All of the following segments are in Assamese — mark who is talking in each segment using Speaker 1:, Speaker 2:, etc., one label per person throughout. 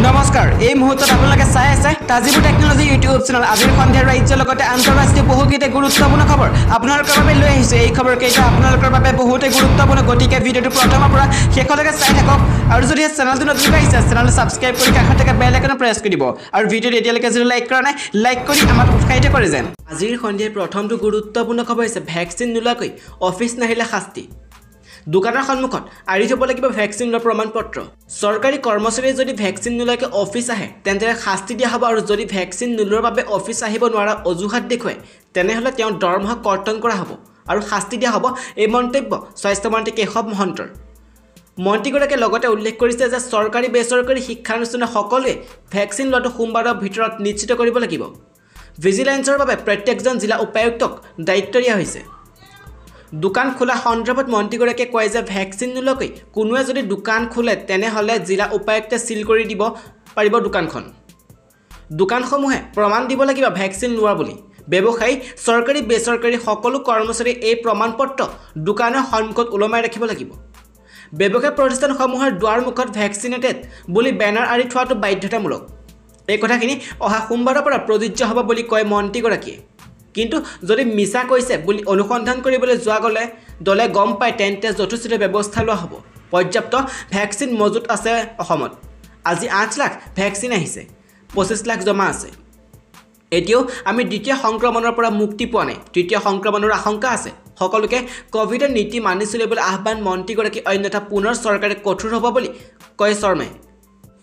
Speaker 1: নমস্কাৰ এই মুহূৰ্তত আপোনালোকে চাই আছে তাজিবু টেকনলজি ইউটিউব চেনেল আজিৰ সন্ধিয়া ৰাজ্যৰ লগতে আন্তঃৰাষ্ট্ৰীয় বহুকেইটা গুৰুত্বপূৰ্ণ খবৰ আপোনালোকৰ বাবে লৈ আহিছে এই খবৰকেইটা আপোনালোকৰ বাবে বহুতে গুৰুত্বপূৰ্ণ গতিকে ভিডিঅ'টো প্ৰথমৰ পৰা শেষলৈকে চাই থাকক আৰু যদি চেনেলটো নতুন আহিছে চেনেলটো সাবস্ক্ৰাইব কৰি কাষত থকা বেল আইকন প্ৰেছ কৰি দিব আৰু ভিডিঅ'টো এতিয়ালৈকে যদি লাইক কৰা নাই লাইক কৰি আমাক উৎসাহিত কৰি যেন আজিৰ সন্ধিয়াৰ প্ৰথমটো গুৰুত্বপূৰ্ণ খবৰ হৈছে ভ্যাকচিন নোলোৱাকৈ অফিচ নাহিলে শাস্তি দোকানৰ সন্মুখত আৰি থব লাগিব ভ্যাকচিনৰ প্ৰমাণপত্ৰ সৰকাৰি কৰ্মচাৰী যদি ভ্যাকচিন নোলাকে অফিচ আহে তেন্তে শাস্তি দিয়া হ'ব আৰু যদি ভ্যাকচিন নোলোৱাৰ বাবে অফিচ আহিব নোৱাৰা অজুহাত দেখুৱায় তেনেহলে তেওঁ দৰমহা কৰ্তন কৰা হ'ব আৰু শাস্তি দিয়া হ'ব এই মন্তব্য স্বাস্থ্য মন্ত্ৰী কেশৱ মহন্তৰ মন্ত্ৰীগৰাকীয়ে লগতে উল্লেখ কৰিছে যে সৰকাৰি বেচৰকাৰি শিক্ষানুষ্ঠান সকলোৱে ভ্যাকচিন লোৱাটো সোমবাৰৰ ভিতৰত নিশ্চিত কৰিব লাগিব ভিজিলেন্সৰ বাবে প্ৰত্যেকজন জিলা উপায়ুক্তক দায়িত্ব দিয়া হৈছে দোকান খোলা সন্দৰ্ভত মন্ত্ৰীগৰাকীয়ে কয় যে ভ্যাকচিন নোলোৱাকৈ কোনোৱে যদি দোকান খোলে তেনেহলে জিলা উপায়ুক্তে সিল কৰি দিব পাৰিব দোকানসমূহে প্ৰমাণ দিব লাগিব ভ্যাকচিন লোৱা বুলি ব্যৱসায়ী সৰকাৰি বেচৰকাৰি সকলো কৰ্মচাৰী এই প্ৰমাণপত্ৰ দোকানৰ সন্মুখত ওলমাই ৰাখিব লাগিব ব্যৱসায় প্ৰতিষ্ঠানসমূহৰ দুৱাৰ মুখত ভ্যাকচিনেটেড বুলি বেনাৰ আৰি থোৱাটো বাধ্যতামূলক এই কথাখিনি অহা সোমবাৰৰ পৰা প্ৰযোজ্য হ'ব বুলি কয় মন্ত্ৰীগৰাকীয়ে কিন্তু যদি মিছা কৈছে বুলি অনুসন্ধান কৰিবলৈ যোৱা গলে দলে গম পায় তেন্তে যথোচিত ব্যৱস্থা লোৱা হ'ব পৰ্যাপ্ত ভ্যাকচিন মজুত আছে অসমত আজি 8 লাখ ভ্যাকচিন আহিছে 25 লাখ জমা আছে এতিয়াও আমি দ্বিতীয় সংক্ৰমণৰ পৰা মুক্তি পোৱা নাই তৃতীয় সংক্ৰমণৰ আশংকা আছে সকলোকে কোভিডৰ নীতি মানি চলিবলৈ আহ্বান মন্ত্ৰীগৰাকী অন্যথা পুনৰ চৰকাৰে কঠোৰ হ'ব বুলি কয় শৰ্মাই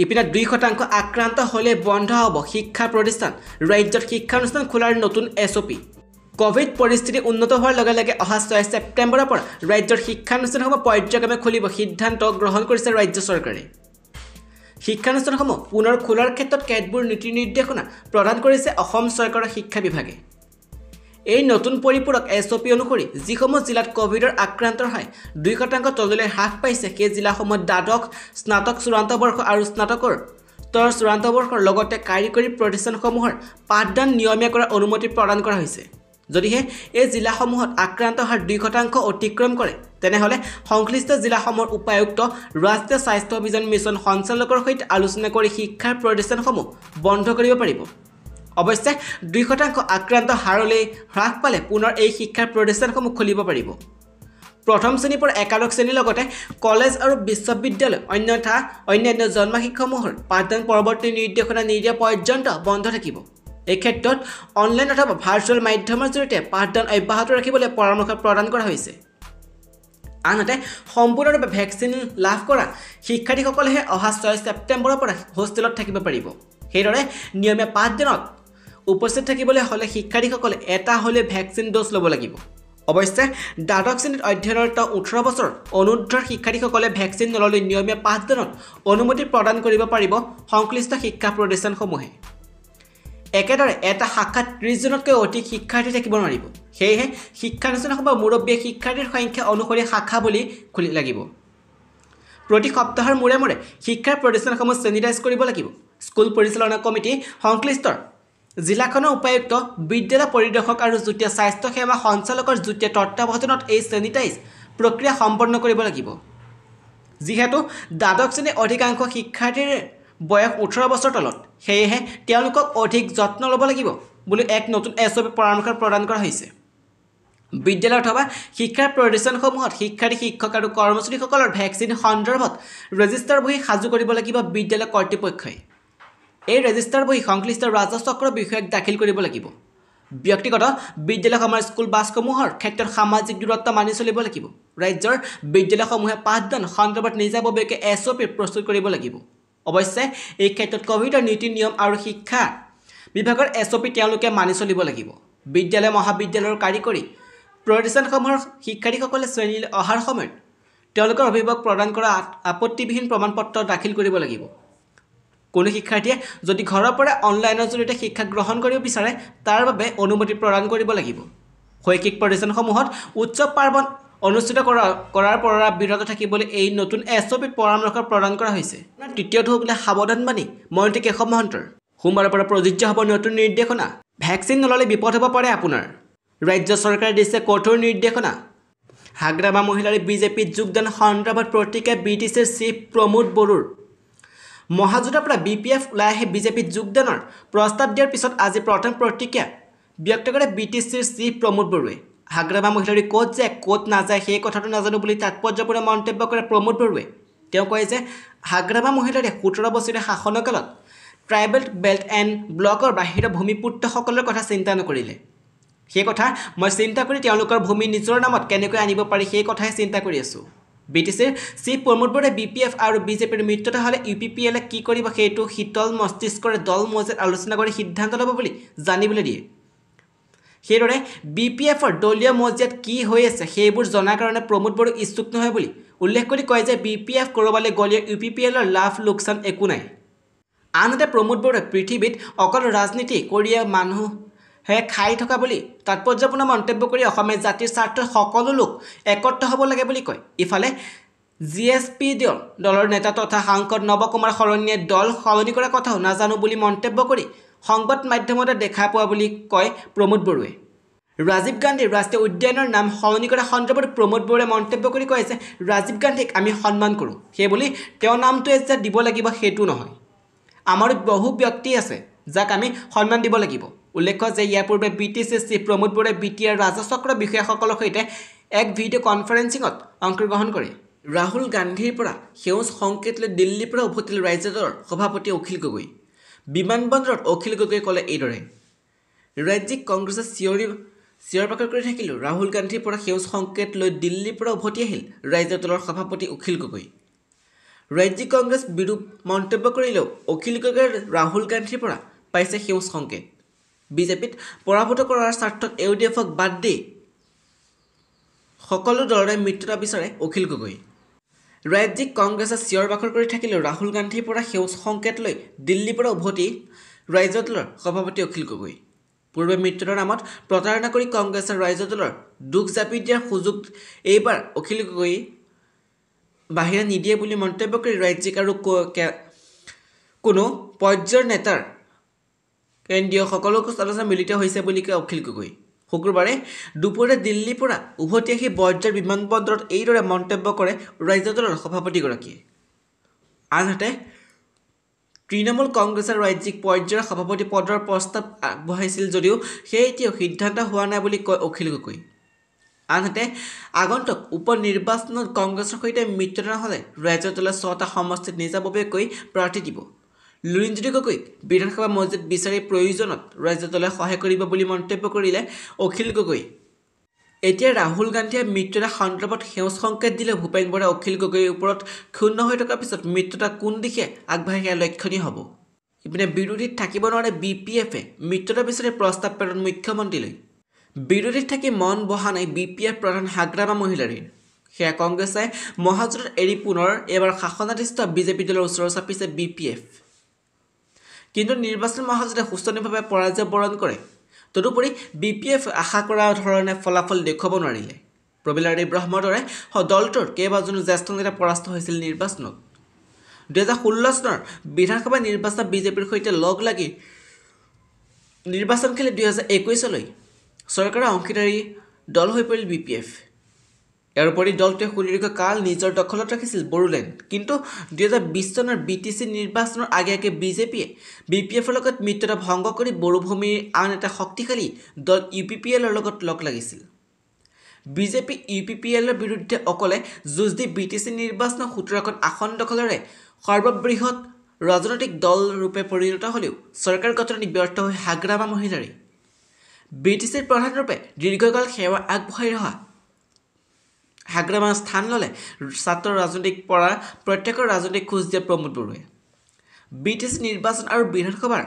Speaker 1: ইপিনে 2% আক্ৰান্ত হলে বন্ধ হ'ব শিক্ষা প্ৰতিষ্ঠান ৰাজ্যৰ শিক্ষানুষ্ঠান খোলাৰ নতুন এছঅপি কোভিড পৰিস্থিতি উন্নত হোৱাৰ লগে লগে অহা 6 ছেপ্টেম্বৰৰ পৰা ৰাজ্যৰ শিক্ষানুষ্ঠানসমূহ পৰ্যায়ক্ৰমে খুলিব সিদ্ধান্ত গ্ৰহণ কৰিছে ৰাজ্য চৰকাৰে শিক্ষানুষ্ঠানসমূহ পুনৰ খোলাৰ ক্ষেত্ৰত কেতবোৰ নীতি নিৰ্দেশনা প্ৰদান কৰিছে অসম চৰকাৰৰ শিক্ষা বিভাগে এই নতুন পৰিপূৰক এছঅপি অনুসৰি যিসমূহ জিলাত কোভিডৰ আক্ৰান্তৰ হয় 2% তললৈ হ্ৰাস পাইছে সেই জিলাসমূহত দ্বাদশ স্নাতক চূড়ান্ত বৰ্ষ আৰু স্নাতকৰ চূড়ান্ত বৰ্ষৰ লগতে কাৰিকৰী প্ৰতিষ্ঠানসমূহৰ পাঠদান নিয়মীয়া কৰাৰ অনুমতি প্ৰদান কৰা হৈছে যদিহে এই জিলাসমূহত আক্ৰান্ত হাৰ 2% অতিক্ৰম কৰে তেনেহলে সংশ্লিষ্ট জিলাসমূহৰ উপায়ুক্ত ৰাষ্ট্ৰীয় স্বাস্থ্য অভিযান মিছন সঞ্চালকৰ সৈতে আলোচনা কৰি শিক্ষাৰ প্ৰতিষ্ঠানসমূহ বন্ধ কৰিব পাৰিব অৱশ্যে 2% আক্ৰান্ত হাৰলৈ হ্ৰাস পালে পুনৰ এই শিক্ষাৰ প্ৰতিষ্ঠানসমূহ খুলিব পাৰিব প্ৰথম শ্ৰেণীৰ পৰা একাদশ শ্ৰেণীৰ লগতে কলেজ আৰু বিশ্ববিদ্যালয় অন্যথা অন্যান্য জন্মশিক্ষাসমূহৰ পাঠদান পৰৱৰ্তী নিৰ্দেশনা নিদিয়া পৰ্যন্ত বন্ধ থাকিব এই ক্ষেত্ৰত অনলাইন অথবা ভাৰ্চুৱেল মাধ্যমৰ জৰিয়তে পাঠদান অব্যাহত ৰাখিবলৈ পৰামৰ্শ প্ৰদান কৰা হৈছে আনহাতে সম্পূৰ্ণৰূপে ভ্যাকচিন লাভ কৰা শিক্ষাৰ্থীসকলেহে অহা 6 ছেপ্টেম্বৰৰ পৰা হোষ্টেলত থাকিব পাৰিব সেইদৰে নিয়মীয়া পাঠদানত উপস্থিত থাকিবলৈ হলে শিক্ষাৰ্থীসকলে এটা হলে ভ্যাকচিন ড'জ ল'ব লাগিব অৱশ্যে দ্বাদশ শ্ৰেণীত অধ্যয়নৰত 18 বছৰ অনুৰ্ধৰ শিক্ষাৰ্থীসকলে ভ্যাকচিন নললে নিয়মীয়া পাঠদানত অনুমতি প্ৰদান কৰিব পাৰিব সংশ্লিষ্ট শিক্ষা প্ৰতিষ্ঠানসমূহে একেদৰে এটা শাখাত 30 জনতকৈ অধিক শিক্ষাৰ্থী থাকিব নোৱাৰিব সেয়েহে শিক্ষানুষ্ঠানসমূহৰ মুৰব্বী শিক্ষাৰ্থীৰ সংখ্যা অনুসৰি শাখা বুলি খুলি লাগিব প্ৰতি সপ্তাহৰ মূৰে মূৰে শিক্ষাৰ প্ৰতিষ্ঠানসমূহ চেনিটাইজ কৰিব লাগিব স্কুল পৰিচালনা কমিটি সংশ্লিষ্ট জিলাখনৰ উপায়ুক্ত বিদ্যালয় পৰিদৰ্শক আৰু যুটীয়া স্বাস্থ্য সেৱা সঞ্চালকৰ যুটীয়া তত্ত্বাৱধানত এই চেনিটাইজ প্ৰক্ৰিয়া সম্পন্ন কৰিব লাগিব যিহেতু দ্বাদশ শ্ৰেণীৰ অধিকাংশ শিক্ষাৰ্থীৰ বয়স 18 বছৰ তলত সেয়েহে তেওঁলোকক অধিক যত্ন ল'ব লাগিব বুলি এক নতুন এছঅপি পৰামৰ্শ প্ৰদান কৰা হৈছে বিদ্যালয় অথবা শিক্ষাৰ প্ৰতিষ্ঠানসমূহত শিক্ষাৰ্থী শিক্ষক আৰু কৰ্মচাৰীসকলৰ ভ্যাকচিন সন্দৰ্ভত ৰেজিষ্টাৰ বহি সাজু কৰিব লাগিব বিদ্যালয় কৰ্তৃপক্ষই এই ৰেজিষ্টাৰ বহি সংশ্লিষ্ট ৰাজচক্ৰ বিষয়ক দাখিল কৰিব লাগিব ব্যক্তিগত বিদ্যালয়সমূহৰ স্কুল বাছসমূহৰ ক্ষেত্ৰত সামাজিক দূৰত্ব মানি চলিব লাগিব ৰাজ্যৰ বিদ্যালয়সমূহে পাঠদান সন্দৰ্ভত নিজাববীয়াকৈ এছঅপি প্ৰস্তুত কৰিব লাগিব অৱশ্যে এই ক্ষেত্ৰত কোভিডৰ নীতি নিয়ম আৰু শিক্ষা বিভাগৰ এছঅপি তেওঁলোকে মানি চলিব লাগিব বিদ্যালয় মহাবিদ্যালয়ৰ কাৰিকৰী প্ৰতিষ্ঠানসমূহৰ শিক্ষাৰ্থীসকলে শ্ৰেণীলৈ অহাৰ সময়ত তেওঁলোকৰ অভিভাৱক প্ৰদান কৰা আপত্তিবিহীন প্ৰমাণপত্ৰ দাখিল কৰিব লাগিব কোনো শিক্ষাৰ্থীয়ে যদি ঘৰৰ পৰা অনলাইনৰ জৰিয়তে শিক্ষা গ্ৰহণ কৰিব বিচাৰে তাৰ বাবে অনুমতি প্ৰদান কৰিব লাগিব শৈক্ষিক প্ৰতিষ্ঠানসমূহত উৎসৱ পাৰ্বণ অনুষ্ঠিত কৰাৰ পৰা বিৰত থাকিবলৈ এই নতুন এছঅপিত পৰামৰ্শ প্ৰদান কৰা হৈছে তৃতীয়টো হ'বলৈ সাৱধানবাণী মন্ত্ৰী কেশৱ মহন্তৰ সোমবাৰৰ পৰা প্ৰযোজ্য হ'ব নতুন নিৰ্দেশনা ভ্যাকচিন নললে বিপদ হ'ব পাৰে আপোনাৰ ৰাজ্য চৰকাৰে দিছে কঠোৰ নিৰ্দেশনা হাগ্ৰামা মহিলাৰ বিজেপিত যোগদান সন্দৰ্ভত প্ৰতিক্ৰিয়া বিটিচিৰ চিফ প্ৰমোদ বড়োৰ মহাজোঁটৰ পৰা BPF ওলাই আহি বিজেপিত যোগদানৰ প্ৰস্তাৱ দিয়াৰ পিছত আজি প্ৰথম প্ৰতিক্ৰিয়া ব্যক্ত কৰে BTCৰ চিফ প্ৰমোদ বড়োৱে। হাগ্ৰামা মহিলাৰী ক'ত যায় ক'ত নাযায় সেই কথাটো নাজানো বুলি তাৎপৰ্যপূৰ্ণ মন্তব্য কৰে প্ৰমোদ বড়োৱে। তেওঁ কয় যে হাগ্ৰামা মহিলাৰীয়ে 17 বছৰীয়া শাসনৰ কালত ট্ৰাইবেল বেল্ট এণ্ড ব্লকৰ বাহিৰৰ ভূমিপুত্ৰসকলৰ কথা চিন্তা নকৰিলে। সেই কথা মই চিন্তা কৰি তেওঁলোকৰ ভূমি নিজৰ নামত কেনেকৈ আনিব পাৰি সেই কথাই চিন্তা কৰি আছোঁ। BTCৰ চিফ প্ৰমোদ বড়োৱে BPF আৰু বিজেপিৰ মিত্ৰতা হ'লে UPPLে কি কৰিব সেইটো শীতল মস্তিষ্কৰে দল মজিয়াত আলোচনা কৰি সিদ্ধান্ত ল'ব বুলি জানিবলৈ দিয়ে। সেইদৰে BPFৰ দলীয় মজিয়াত কি হৈ আছে সেইবোৰ জনাৰ কাৰণে প্ৰমোদ বড়ো ইচ্ছুক নহয় বুলি উল্লেখ কৰি কয় যে BPF ক'ৰবালৈ গ'লে UPPLৰ লাভ লোকচান একো নাই। আনহাতে প্ৰমোদ বড়োৱে পৃথিৱীত অকল ৰাজনীতি কৰিয়ে মানুহে খাই থকা বুলি তাৎপৰ্যপূৰ্ণ মন্তব্য কৰি অসমীয়া জাতিৰ স্বাৰ্থত সকলো লোক একত্ৰ হ'ব লাগে বুলি কয়। ইফালে GSP দলৰ নেতা তথা সাংসদ নৱ কুমাৰ শৰণীয়ে দল সলনি কৰাৰ কথাও নাজানো বুলি মন্তব্য কৰি সংবাদ মাধ্যমতে দেখা পোৱা বুলি কয় প্ৰমোদ বড়োৱে। ৰাজীৱ গান্ধী ৰাষ্ট্ৰীয় উদ্যানৰ নাম সলনি কৰা সন্দৰ্ভত প্ৰমোদ বড়োৱে মন্তব্য কৰি কয় যে ৰাজীৱ গান্ধীক আমি সন্মান কৰোঁ, সেইবুলি তেওঁৰ নামটোৱে যে দিব লাগিব সেইটো নহয়। আমাৰো বহু ব্যক্তি আছে যাক আমি সন্মান দিব লাগিব। উল্লেখ্য যে ইয়াৰ পূৰ্বে BTC চিফ প্ৰমোদ বড়োৱে BTR ৰাজচক্ৰ বিষয়াসকলৰ সৈতে এক ভিডিঅ' কনফাৰেন্সিঙত অংশগ্ৰহণ কৰে। ৰাহুল গান্ধীৰ পৰা সেউজ সংকেত লৈ দিল্লীৰ পৰা উভতিল ৰাজ্য দলৰ সভাপতি অখিল গগৈ। বিমানবন্দৰত অখিল গগৈয়ে ক'লে এইদৰে, ৰাজ্যিক কংগ্ৰেছে চিঞৰ বাখৰ কৰি থাকিলেও ৰাহুল গান্ধীৰ পৰা সেউজ সংকেত লৈ দিল্লীৰ পৰা উভতি আহিল ৰাজ্য দলৰ সভাপতি অখিল গগৈ। ৰাজ্যিক কংগ্ৰেছ বিৰূপ মন্তব্য কৰিলেও অখিল গগৈয়ে ৰাহুল গান্ধীৰ পৰা পাইছে সেউজ সংকেত। বিজেপিত পৰাভূত কৰাৰ স্বাৰ্থত UDFক বাদ দি সকলো দলৰে মিত্ৰতা বিচাৰে অখিল গগৈ। ৰাজ্যিক কংগ্ৰেছে চিঞৰ বাখৰ কৰি থাকিলেও ৰাহুল গান্ধীৰ পৰা সেউজ সংকেত লৈ দিল্লীৰ পৰা উভতি ৰাজ্য দলৰ সভাপতি অখিল গগৈ। পূৰ্বে মিত্ৰতাৰ নামত প্ৰতাৰণা কৰি কংগ্ৰেছে ৰাজ্য দলৰ দুখ জাপি দিয়াৰ সুযোগ এইবাৰ অখিল গগৈ বাহিৰা নিদিয়ে বুলি মন্তব্য কৰি ৰাজ্যিক আৰু কোনো পৰ্যায়ৰ নেতাৰ কেন্দ্ৰীয় সকলো আলোচনা মিলিত হৈছে বুলি কয় অখিল গগৈ। শুক্ৰবাৰে দুপৰীয়া দিল্লীৰ পৰা উভতি আহি বৰ্জাৰ বিমানবন্দৰত এইদৰে মন্তব্য কৰে ৰাজ্য দলৰ সভাপতিগৰাকীয়ে। আনহাতে তৃণমূল কংগ্ৰেছৰ ৰাজ্যিক পৰ্যায়ৰ সভাপতি পদৰ প্ৰস্তাৱ আগবঢ়াইছিল যদিও সেই এতিয়াও সিদ্ধান্ত হোৱা নাই বুলি কয় অখিল গগৈ। আনহাতে আগন্তুক উপ নিৰ্বাচনত কংগ্ৰেছৰ সৈতে মিত্ৰতা নহ'লে ৰাজ্য দলে 6টা সমষ্টিত নিজাববীয়াকৈ প্ৰাৰ্থী দিব। লুৰিণজ্যোতি গগৈক বিধানসভা মছজিদ বিচাৰি প্ৰয়োজনত ৰাজ্য দলে সহায় কৰিব বুলি মন্তব্য কৰিলে অখিল গগৈ। এতিয়া ৰাহুল গান্ধীয়ে মিত্ৰতা সন্দৰ্ভত সেউজ সংকেত দিলে ভূপেন বৰাই অখিল গগৈৰ ওপৰত ক্ষুণ্ণ হৈ থকাৰ পিছত মিত্ৰতা কোন দিশে আগবাঢ়ে সেয়া লক্ষণীয় হ'ব। ইপিনে বিৰোধীত থাকিব নোৱাৰে BPFে মিত্ৰতা বিচাৰি প্ৰস্তাৱ প্ৰেৰণ মুখ্যমন্ত্ৰীলৈ। বিৰোধীত থাকি মন বহা নাই BPF প্ৰধান হাগ্ৰামা মহিলাৰীৰ। সেয়া কংগ্ৰেছে মহাজোঁটত এৰি পুনৰ এইবাৰ শাসনাধিষ্ঠ বিজেপি দলৰ ওচৰত চাপিছে BPF। কিন্তু নিৰ্বাচন মহাজোঁটে সুস্থনীয়ভাৱে পৰাজয় বৰণ কৰে। তদুপৰি BPF আশা কৰা ধৰণে ফলাফল দেখুৱাব নোৱাৰিলে। প্ৰবীলাৰী ব্ৰহ্মৰ দৰে দলটোৰ কেইবাজনো জ্যেষ্ঠ নেতা পৰাস্ত হৈছিল নিৰ্বাচনত। 2016 চনৰ বিধানসভা নিৰ্বাচনত বিজেপিৰ সৈতে লগ লাগি নিৰ্বাচন খেলি 2021লৈ চৰকাৰৰ অংশীদাৰী দল হৈ পৰিল BPF। ইয়াৰ উপৰি দলটোৱে সুদীৰ্ঘ কাল নিজৰ দখলত ৰাখিছিল বড়োলেণ্ড। কিন্তু 2020 চনৰ BTC নিৰ্বাচনৰ আগে আগে বিজেপিয়ে BPFৰ লগত মিত্ৰতা ভংগ কৰি বড়োভূমিৰ আন এটা শক্তিশালী দল UPPLৰ লগত লগ লাগিছিল। বিজেপি UPPLৰ বিৰুদ্ধে অকলে যুঁজ দি BTC নিৰ্বাচনত 17খন আসন দখলেৰে সৰ্ববৃহৎ ৰাজনৈতিক দল ৰূপে পৰিণত হ'লেও চৰকাৰ গঠনত ব্যৰ্থ হৈ হাগ্ৰামা মহিলাৰী। BTCৰ প্ৰধানৰূপে দীৰ্ঘকাল সেৱা আগবঢ়াই ৰহা হাগ্ৰামা স্থান ল'লে ছাত্ৰ ৰাজনৈতিক পৰা প্ৰত্যেকৰ ৰাজনৈতিক খোজ দিয়ে প্ৰমোদ বড়োৱে। BTC নিৰ্বাচন আৰু বিধানসভাৰ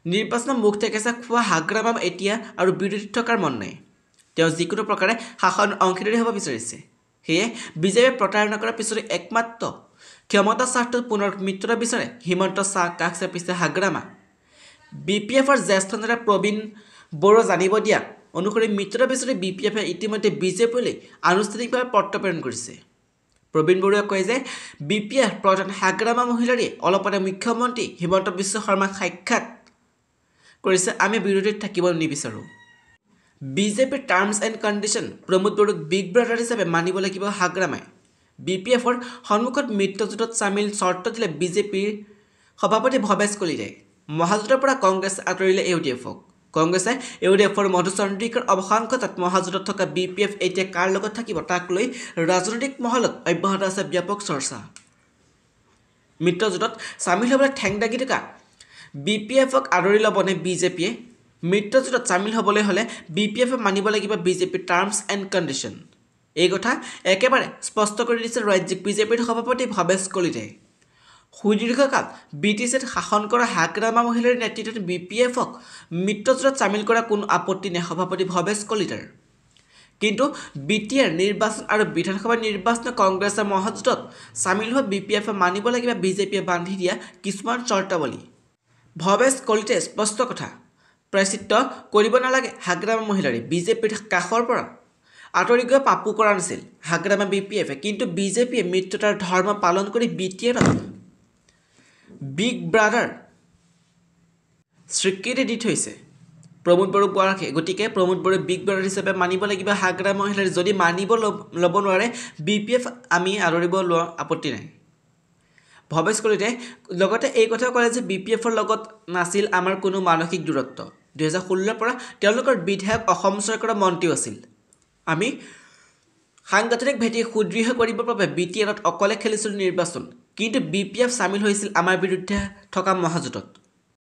Speaker 1: নিৰ্বাচনৰ মুখ থেকেচা খোৱা হাগ্ৰামা এতিয়া আৰু বিৰোধীত থকাৰ মন নাই। তেওঁ যিকোনো প্ৰকাৰে শাসন অংশীদাৰী হ'ব বিচাৰিছে। সেয়ে বিজেপিয়ে প্ৰতাৰণা কৰাৰ পিছতে একমাত্ৰ ক্ষমতা স্বাৰ্থত পুনৰ মিত্ৰতা বিচাৰে হিমন্ত কাষ চাপিছে হাগ্ৰামা। BPFৰ জ্যেষ্ঠ নেতা প্ৰবীণ বড়ো জানিব দিয়া অনুসৰি মিত্ৰতা বিচাৰি BPFে ইতিমধ্যে বিজেপিলৈ আনুষ্ঠানিকভাৱে পত্ৰ প্ৰেৰণ কৰিছে। প্ৰবীণ বড়োৱে কয় যে BPF প্ৰধান হাগ্ৰামা মহিলাৰীয়ে অলপতে মুখ্যমন্ত্ৰী হিমন্ত বিশ্ব শৰ্মাক সাক্ষাৎ কৰিছে। আমি বিৰোধীত থাকিব নিবিচাৰোঁ। বিজেপিৰ টাৰ্মছ এণ্ড কণ্ডিশ্যন প্ৰমোদ বড়োক বিগ ব্ৰাদাৰ হিচাপে মানিব লাগিব হাগ্ৰামাই। BPFৰ সন্মুখত মিত্ৰজোঁটত চামিল চৰ্ত দিলে বিজেপিৰ সভাপতি ভৱেশ কলিতাই মহাজোঁটৰ পৰা কংগ্ৰেছ আঁতৰিলে ইউডিএফক কংগ্ৰেছে ইউডিএফৰ মধু চন্দ্ৰিকাৰ অৱসান ঘটাত মহাজোঁটত থকা BPF এতিয়া কাৰ লগত থাকিব তাক লৈ ৰাজনৈতিক মহলত অব্যাহত আছে ব্যাপক চৰ্চা মিত্ৰজোঁটত চামিল হ'বলৈ ঠেং দাগি থকা BPFক আদৰি ল'বনে বিজেপিয়ে মিত্ৰজোঁটত চামিল হ'বলৈ হ'লে BPFে মানিব লাগিব বিজেপিৰ টাৰ্মছ এণ্ড কণ্ডিশ্যন এই কথা একেবাৰে স্পষ্ট কৰি দিছে ৰাজ্যিক বিজেপিৰ সভাপতি ভৱেশ কলিতাই সুদীৰ্ঘকাল BTCত শাসন কৰা হাগ্ৰামা মহিলাৰ নেতৃত্বত BPFক মিত্ৰজোঁটত চামিল কৰা কোনো আপত্তি নাই সভাপতি ভৱেশ কলিতাৰ কিন্তু BTR নিৰ্বাচন আৰু বিধানসভা নিৰ্বাচনত কংগ্ৰেছৰ মহাজোঁটত চামিল হোৱা BPFে মানিব লাগিব বিজেপিয়ে বান্ধি দিয়া কিছুমান চৰ্তাৱলী ভৱেশ কলিতাই স্পষ্ট কথা প্ৰায়শ্চিত্ত কৰিব নালাগে হাগ্ৰামা মহিলাৰে বিজেপিৰ কাষৰ পৰা আঁতৰি গৈ পাপু কৰা নাছিল হাগ্ৰামা BPFে কিন্তু বিজেপিয়ে মিত্ৰতাৰ ধৰ্ম পালন কৰি BTRক বিগ ব্ৰাদাৰ স্বীকৃতি দি থৈছে প্ৰমোদ বড়ো পৰাশে গতিকে প্ৰমোদ বড়ো বিগ ব্ৰাদাৰ হিচাপে মানিব লাগিব হাগ্ৰামা মহিলাৰ যদি মানিব ল'ব নোৱাৰে BPF আমি আদৰিব লোৱা আপত্তি নাই ভৱেশ কলিতাই লগতে এই কথাও ক'লে যে BPFৰ লগত নাছিল আমাৰ কোনো মানসিক দূৰত্ব 2016 পৰা তেওঁলোকৰ বিধায়ক অসম চৰকাৰৰ মন্ত্ৰীও আছিল আমি সাংগঠনিক ভেটি সুদৃঢ় কৰিবৰ বাবে BTRত অকলে খেলিছিল নিৰ্বাচন কিন্তু BPF চামিল হৈছিল আমাৰ বিৰুদ্ধে থকা মহাজোঁটত